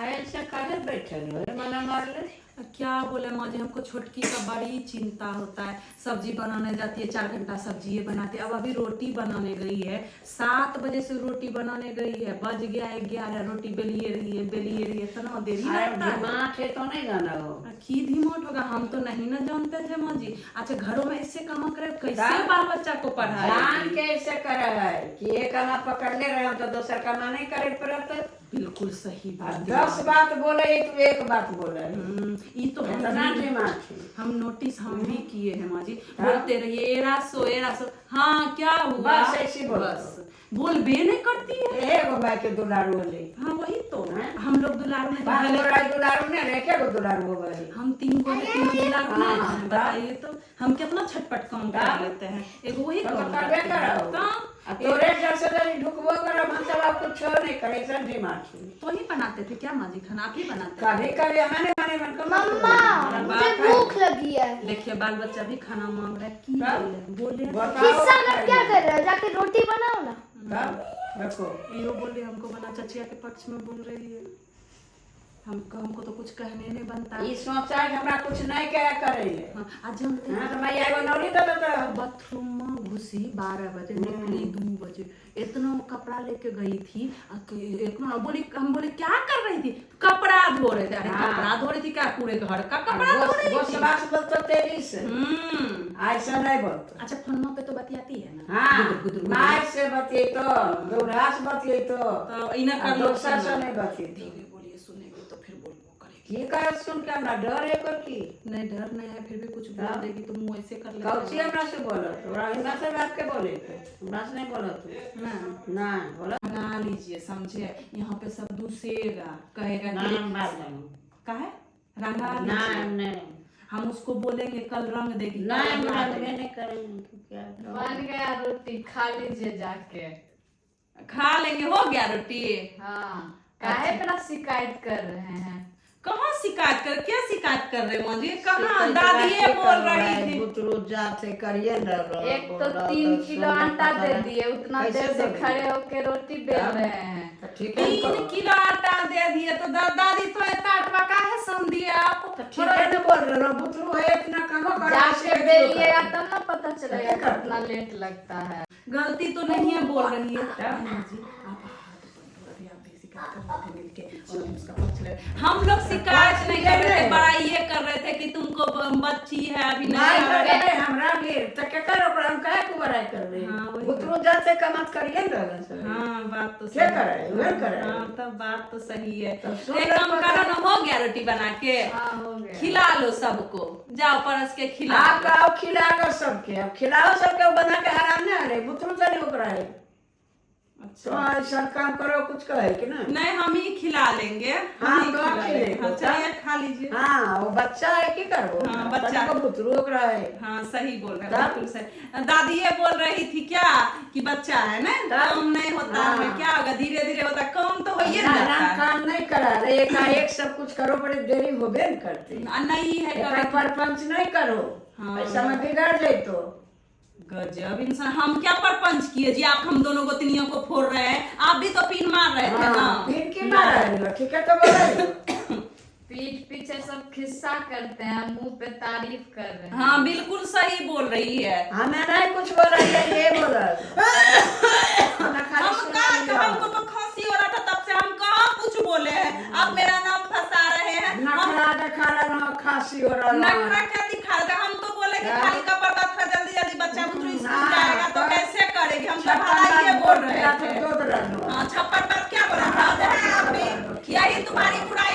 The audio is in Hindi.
ऐसे काहे बैठल हो मना मारले? क्या बोले माँ जी, हमको छोटकी का बड़ी चिंता होता है। सब्जी बनाने जाती है, 4 घंटा सब्जी ये बनाती है। अब अभी रोटी बनाने गई है, 7 बजे से रोटी बनाने गई है, बज गया 11, रोटी बेलिए रही है, इतना देरी लगता है। धीमाट है तो नहीं गाना हो की धीमाट होगा, हम तो नहीं ना जानते थे माँ जी। अच्छा घरों में इससे काम करे, कैसे बाल बच्चा को पढ़ाए? जान कैसे करे है कि एक कमा पकड़ ले रहे हो तो दूसर कमा नहीं करे पड़त। बिल्कुल सही बात। 10 बात बोले तो एक बात बोले। ये तो हम नोटिस हम भी किए हैं माँ जी। बोलते रहिए एरा सो। हाँ क्या हुआ? बस ऐसी बस बोल बे नहीं करती है। एगो भाई के दुलारू होले। हाँ वही तो हम लोग दुलारू में दुलारू ने रखे गो दुलारू हो गए। हम 3 दुलारू में बताइए तो हम कितना छटपट काम कर लेते हैं। एगो वही काम तोरे जैसे ढुकबो करो मतलब कुछ नहीं करे सब्जी माछी तो ही बनाते थे क्या माँ जी? खाना आप ही बनाते? कभी कभी मैंने माने मन को मम्मा मुझे भूख लगी है। देखिए बाल बच्चा भी खाना मांग रहा है। की बोले किस्सा कर क्या कर रहे हो? जाके रोटी बनाओ ना। देखो यो बोले हमको बना, चचिया के पक्ष में बोल रही है। हमको तो कुछ कहने नहीं बनता। ये सोचा है हमरा कुछ नहीं क्या करे। हाँ, आज हम तो मैं एगो नौरी तो बाथरूम में घुसी 12 बजे, निकली 2 बजे। इतना कपड़ा लेके गई थी। हम बोले क्या कर रही थी? कपड़ा धो रहे थे। अरे कपड़ा धो रही थी क्या? पूरे घर का कपड़ा धो रही थी। बोलतो तेरी से ऐसा नहीं बोलतो। अच्छा फोनमा पे तो बतियाती है ना? हाँ माय से बतिए तो दूरास बतिए तो इना कर लो से नहीं बतिए। बोलिए सुनेगी तो फिर बोलबो करेगी। ये कर सुन के हमरा डर है कर की नहीं डर नहीं है, फिर भी कुछ बोल देगी तो मुंह ऐसे कर ले। कौची हमरा से बोलो तोरा हमरा से बात के बोले हमरा से नहीं बोलो तू ना बोलो बना लीजिए समझे। यहाँ पे सब दूसरेगा कहेगा ना बात नहीं काहे रंगा ना लीजिए। नहीं हम उसको बोलेंगे कल रंग देगी। नहीं करेंगे तो क्या बन गया रोटी, खा लीजिए जाके। खा लेंगे। हो गया रोटी? हाँ काहे इतना शिकायत कर रहे हैं? कहाँ शिकायत कर? क्या शिकायत कर रहे मुझे? कहाँ दादी ये बोल रही थी बुतरू जाते करिए एक तो 3 किलो आटा दे दिए, उतना देर से खड़े होके रोटी बेल रहे हैं। 3 किलो आटा दे दिए तो दादी तो आटा काहे सन दिया आप? ठीक है ना बोल रहे हो बुतरू है इतना कहाँ जाके बेलिएगा तब ना पता चलेगा कितना लेट लगता है। गलती तो नहीं है बोल रही है। हम लोग शिकायत नहीं कर रहे थे, बड़ा ये कर रहे थे कि तुमको बच्ची है अभी नहीं। हमरा भी तो क्या करो पर हम काहे को बड़ाई कर रहे हैं? बुतरू जाते कमत करिए ना। हाँ बात तो क्या करे वे करे। हाँ तब बात तो सही है। एक काम करो ना, हो गया रोटी बना के? हाँ हो गया। खिला लो सबको, जाओ परस के खिला। आप आओ खिलाओ सबके, अब खिलाओ सबके बना के आराम ना अरे बुतरू तो नहीं ओकरा है। तो ऐसा काम करो कुछ कहे कि ना नहीं हम ही खिला लेंगे। हाँ तो आप खिलेगा। चलिए खा लीजिए। हाँ वो बच्चा है कि करो। हाँ बच्चा को बुतरू ओकरा है। हाँ सही बोल रहे हैं बिल्कुल सही। दादी ये बोल रही थी क्या कि बच्चा है ना काम नहीं होता है। क्या होगा धीरे धीरे होता, काम तो हो ही जाता है। काम नहीं करा रहे एक सब कुछ करो बड़ी देरी हो गए करते नहीं है परपंच नहीं करो। ऐसा में बिगड़ जाए तो गजब इंसान। हम क्या परपंच किए जी? आप हम दोनों गोतनियों को फोड़ रहे हैं, आप भी तो पीन मार रहे थे ना। पीन की मार रहे हो ठीक है तो बोलो। पीठ पीछे सब खिस्सा करते हैं, मुंह पे तारीफ कर रहे हैं। हाँ बिल्कुल सही बोल रही है। हमें नहीं कुछ बोल रही है ये बोला। हमको तो खांसी हो रहा था तब से, हम कहाँ कुछ बोले हैं? आप मेरा नाम फंसा रहे हैं। नखरा दिखा रहा ना खांसी हो रहा। नखरा क्या दिखा रहा था? हम तो बोले कि खाली का पता था जल्दी जल्दी बच्चा बुतरू स्कूल जाएगा तो कैसे करेगी? हम तो भलाई ये बोल रहे थे। हाँ छप्पर पर क्या बोला? यही तुम्हारी बुराई